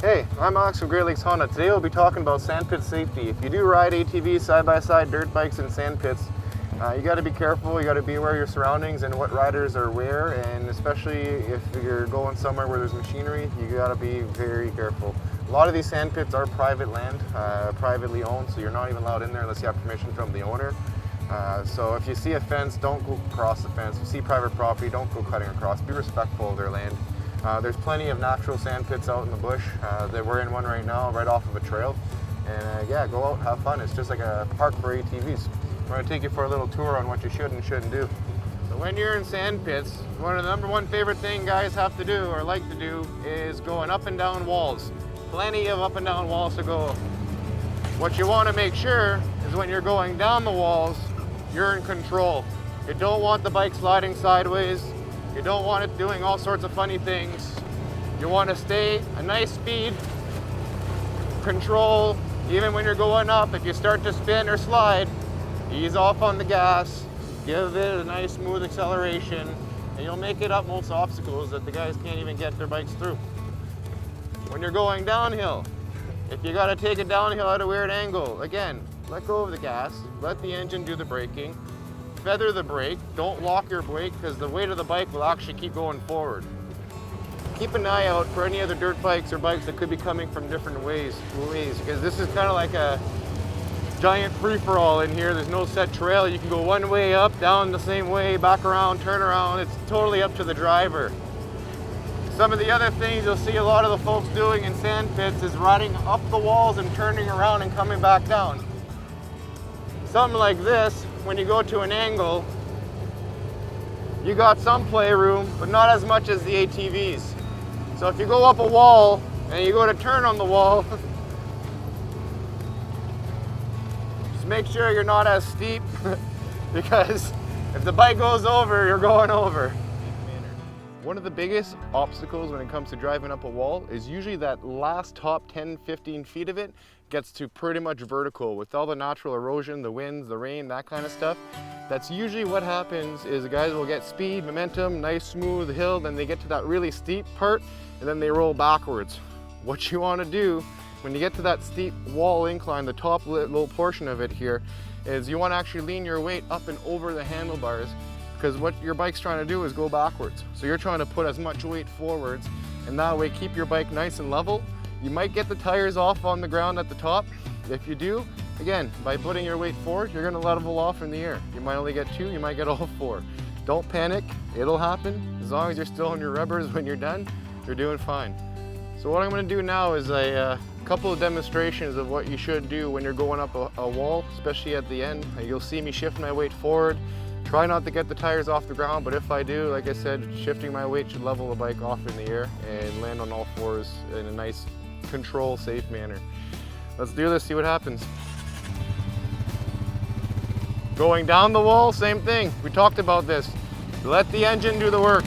Hey, I'm Alex from Great Lakes Honda. Today we'll be talking about sandpit safety. If you do ride ATVs, side-by-side, dirt bikes, and sandpits, you got to be careful. You got to be aware of your surroundings and what riders are where, and especially if you're going somewhere where there's machinery, you got to be very careful. A lot of these sandpits are private land, privately owned, so you're not even allowed in there unless you have permission from the owner. So if you see a fence, don't go across the fence. If you see private property, don't go cutting across. Be respectful of their land. There's plenty of natural sand pits out in the bush. That we're in one right now, right off of a trail. And yeah, go out, have fun. It's just like a park for ATVs. We're going to take you for a little tour on what you should and shouldn't do. So when you're in sand pits, one of the #1 favorite thing guys have to do or like to do is going up and down walls. Plenty of up and down walls to go. What you want to make sure is when you're going down the walls, you're in control. You don't want the bike sliding sideways. You don't want it doing all sorts of funny things. You want to stay a nice speed, control, even when you're going up. If you start to spin or slide, ease off on the gas, give it a nice smooth acceleration, and you'll make it up most obstacles that the guys can't even get their bikes through. When you're going downhill, if you got to take it downhill at a weird angle, again, let go of the gas, let the engine do the braking, feather the brake, don't lock your brake because the weight of the bike will actually keep going forward. Keep an eye out for any other dirt bikes or bikes that could be coming from different ways because this is kind of like a giant free-for-all in here. There's no set trail. You can go one way up, down the same way, back around, turn around. It's totally up to the driver. Some of the other things you'll see a lot of the folks doing in sand pits is riding up the walls and turning around and coming back down. Something like this, when you go to an angle, you got some playroom, but not as much as the ATVs. So if you go up a wall and you go to turn on the wall, just make sure you're not as steep because if the bike goes over, you're going over. One of the biggest obstacles when it comes to driving up a wall is usually that last top 10-15 feet of it gets to pretty much vertical with all the natural erosion, the winds, the rain, that kind of stuff. That's usually what happens is the guys will get speed, momentum, nice smooth hill, then they get to that really steep part and then they roll backwards. What you want to do when you get to that steep wall incline, the top little portion of it here, is you want to actually lean your weight up and over the handlebars because what your bike's trying to do is go backwards. So you're trying to put as much weight forwards and that way keep your bike nice and level. You might get the tires off on the ground at the top. If you do, again, by putting your weight forward, you're gonna level off in the air. You might only get 2, you might get all 4. Don't panic, it'll happen. As long as you're still on your rubbers when you're done, you're doing fine. So what I'm gonna do now is a couple of demonstrations of what you should do when you're going up a wall, especially at the end. You'll see me shift my weight forward. Try not to get the tires off the ground, but if I do, like I said, shifting my weight should level the bike off in the air and land on all 4s in a nice, control, safe manner. Let's do this, see what happens. Going down the wall, same thing. We talked about this. Let the engine do the work.